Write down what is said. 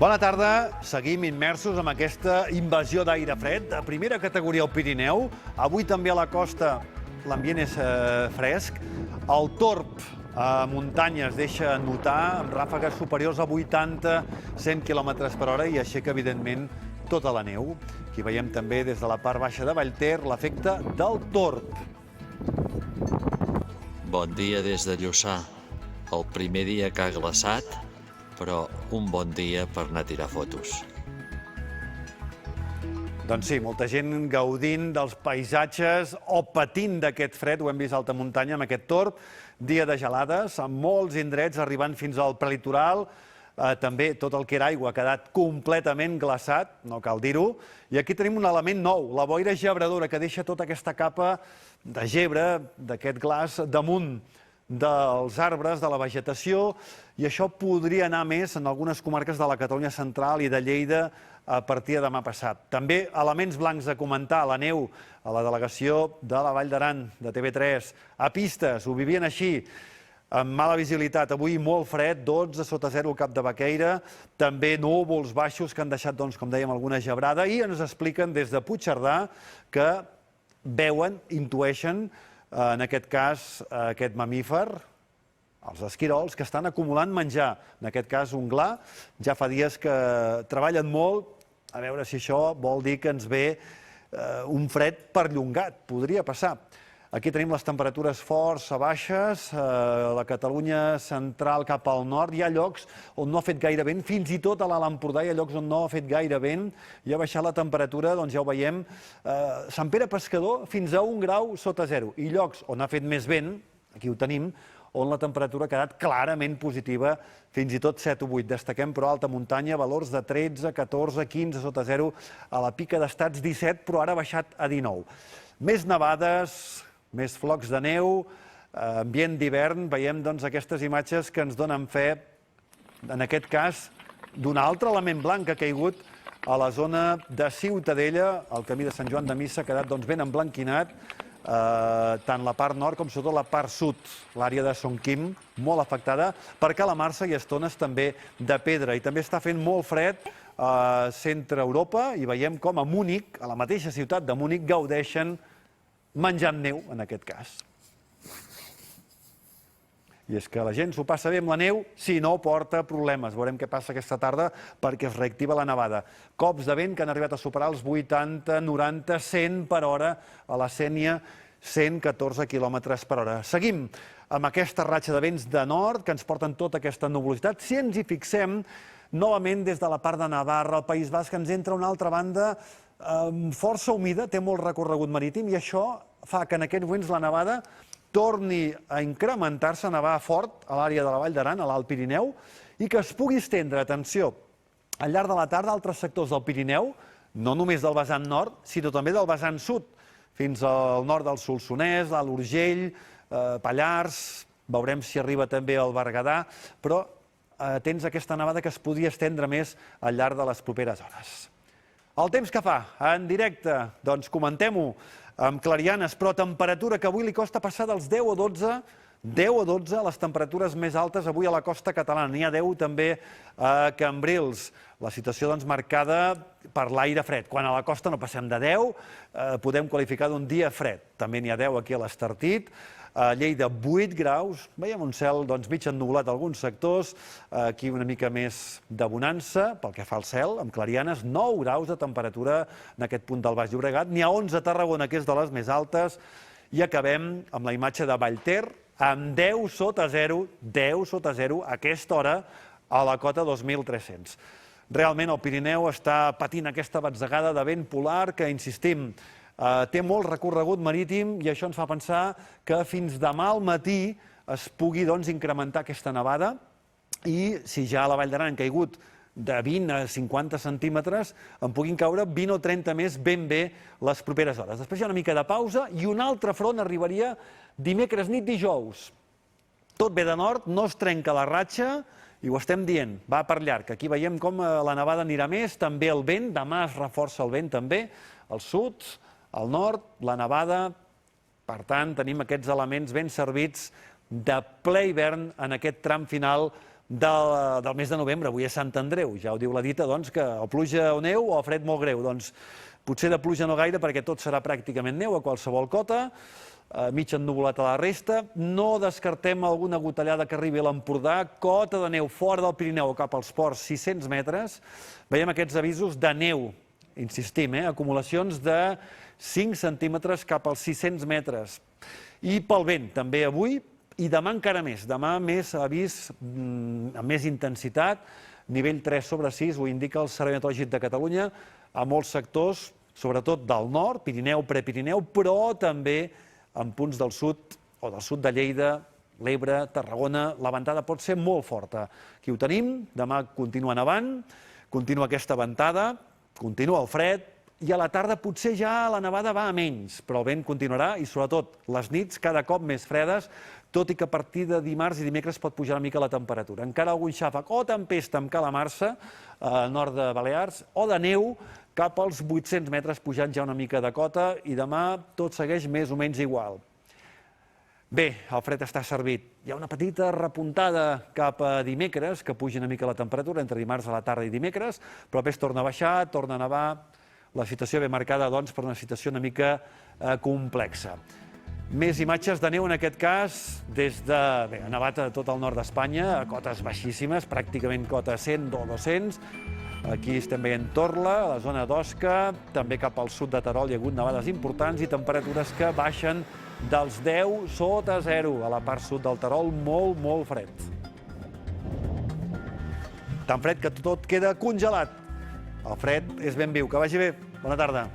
Bona tarda. Seguim immersos en aquesta invasió d'aire fred de primera categoria al Pirineu. Avui també a la costa l'ambient és fresc. El torb a muntanya es deixa notar amb ràfegues superiors a 80-100 km/h i aixeca, evidentment, tota la neu. Aquí veiem també des de la part baixa de Vallter l'efecte del torb. Bon dia des de Lluçà. El primer dia que ha glaçat, però un bon dia per anar a tirar fotos. Doncs sí, molta gent gaudint dels paisatges o patint d'aquest fred, ho hem vist a alta muntanya amb aquest torb. Dia de gelades, amb molts indrets arribant fins al prelitoral. També tot el que era aigua ha quedat completament glaçat, no cal dir-ho. I aquí tenim un element nou, la boira gebradora, que deixa tota aquesta capa de gebre, d'aquest glaç, damunt dels arbres, de la vegetació, i això podria anar més en algunes comarques de la Catalunya central i de Lleida a partir de demà passat. També elements blancs a comentar, la neu a la delegació de la Vall d'Aran, de TV3, a pistes, ho vivien així, amb mala visibilitat. Avui molt fred, 12 sota 0 al Cap de Baqueira, també núvols baixos que han deixat, doncs, com dèiem, alguna gebrada, i ens expliquen des de Puigcerdà que veuen, intueixen, en aquest cas, aquest mamífer, els esquirols, que estan acumulant menjar. En aquest cas, un gla. Ja fa dies que treballen molt. A veure si això vol dir que ens ve un fred perllongat. Podria passar. Aquí tenim les temperatures força baixes. A la Catalunya central cap al nord hi ha llocs on no ha fet gaire vent. Fins i tot a l'Alt Empordà hi ha llocs on no ha fet gaire vent. I ha baixat la temperatura, doncs ja ho veiem, Sant Pere Pescador fins a 1 grau sota 0. I llocs on ha fet més vent, aquí ho tenim, on la temperatura ha quedat clarament positiva, fins i tot 7 o 8. Destaquem, però, alta muntanya, valors de 13, 14, 15 sota 0, a la pica d'estats 17, però ara ha baixat a 19. Més nevades, més flocs de neu, ambient d'hivern. Veiem, doncs, aquestes imatges que ens donen fe, en aquest cas, d'un altre element blanc que ha caigut a la zona de Ciutadella. El camí de Sant Joan de Missa ha quedat, doncs, ben emblanquinat, tant la part nord com sobretot la part sud, l'àrea de Son Quim, molt afectada, per Calamarsa i estones també de pedra. I també està fent molt fred a centre Europa i veiem com a Múnich, a la mateixa ciutat de Múnich, gaudeixen menjant neu, en aquest cas. I és que la gent s'ho passa bé amb la neu si no porta problemes. Veurem què passa aquesta tarda perquè es reactiva la nevada. Cops de vent que han arribat a superar els 80, 90, 100 per hora a la Sénia, 114 km/h. Seguim amb aquesta ratxa de vents de nord que ens porten tota aquesta nuvolositat. Si ens hi fixem, novament des de la part de Navarra, el País Basc, ens entra una altra banda força humida, té molt recorregut marítim, i això fa que en aquests moments la nevada torni a incrementar-se, a nevar fort a l'àrea de la Vall d'Aran, a l'Alt Pirineu, i que es pugui estendre, atenció, al llarg de la tarda a altres sectors del Pirineu, no només del vessant nord, sinó també del vessant sud, fins al nord del Solsonès, a l'Urgell, Pallars, veurem si arriba també al Berguedà, però atents a aquesta nevada que es podria estendre més al llarg de les properes hores. El temps que fa, en directe, doncs comentem-ho amb clarianes, però temperatura que avui li costa passar dels 10 o 12, 10 o 12, les temperatures més altes avui a la costa catalana. N'hi ha 10 també a Cambrils. La situació, doncs, marcada per l'aire fred. Quan a la costa no passem de 10, podem qualificar d'un dia fred. També n'hi ha 10 aquí a l'Estartit. A Lleida, 8 graus. Veiem un cel, doncs, mig ennuvolat a alguns sectors. Aquí una mica més de bonança pel que fa al cel, amb clarianes. 9 graus de temperatura en aquest punt del Baix Llobregat. N'hi ha 11 a Tarragona, que és de les més altes. I acabem amb la imatge de Vallter, amb 10 sota 0, 10 sota 0, a aquesta hora, a la cota 2.300. Realment el Pirineu està patint aquesta batzegada de vent polar que, insistim, té molt recorregut marítim, i això ens fa pensar que fins demà al matí es pugui, doncs, incrementar aquesta nevada, i si ja a la Vall d'Aran han caigut de 20 a 50 centímetres, en puguin caure 20 o 30 més ben bé les properes hores. Després hi ha una mica de pausa i un altre front arribaria dimecres nit, dijous. Tot ve de nord, no es trenca la ratxa, i ho estem dient, va per llarg. Aquí veiem com la nevada anirà més, també el vent, demà es reforça el vent també, al sud, al nord, la nevada. Per tant, tenim aquests elements ben servits de ple hivern en aquest tram final del mes de novembre. Avui és Sant Andreu, ja ho diu la dita, doncs, que o pluja o neu o fred molt greu. Doncs potser de pluja no gaire, perquè tot serà pràcticament neu a qualsevol cota, mig ennuvolat a la resta. No descartem alguna gotellada que arribi a l'Empordà, cota de neu fora del Pirineu cap als ports, 600 metres. Veiem aquests avisos de neu, insistim, acumulacions de 5 centímetres cap als 600 metres. I pel vent, també avui, i demà encara més. Demà més avís amb més intensitat, nivell 3/6, ho indica el Servei Meteorològic de Catalunya, a molts sectors, sobretot del nord, Pirineu, Prepirineu, però també en punts del sud o del sud de Lleida, l'Ebre, Tarragona, la ventada pot ser molt forta. Aquí ho tenim, demà continua nevant, continua aquesta ventada, continua el fred, i a la tarda potser ja la nevada va a menys, però el vent continuarà i sobretot les nits cada cop més fredes, tot i que a partir de dimarts i dimecres pot pujar una mica la temperatura. Encara algun xàfec o tempesta amb calamarsa al nord de Balears o de neu cap als 800 metres pujant ja una mica de cota i demà tot segueix més o menys igual. Bé, el fred està servit. Hi ha una petita repuntada cap a dimecres, que puja una mica la temperatura entre dimarts a la tarda i dimecres, però després torna a baixar, torna a nevar. La situació ve marcada, doncs, per una situació una mica complexa. Més imatges de neu, en aquest cas, des de... Bé, ha nevat a tot el nord d'Espanya, a cotes baixíssimes, pràcticament cota 100 o 200. Aquí estem veient Torla, a la zona d'Osca, també cap al sud de Terol hi ha hagut nevades importants i temperatures que baixen dels 10 sota 0. A la part sud del Terol, molt, molt fred. Tan fred que tot queda congelat. El fred és ben viu. Que vagi bé. Bona tarda.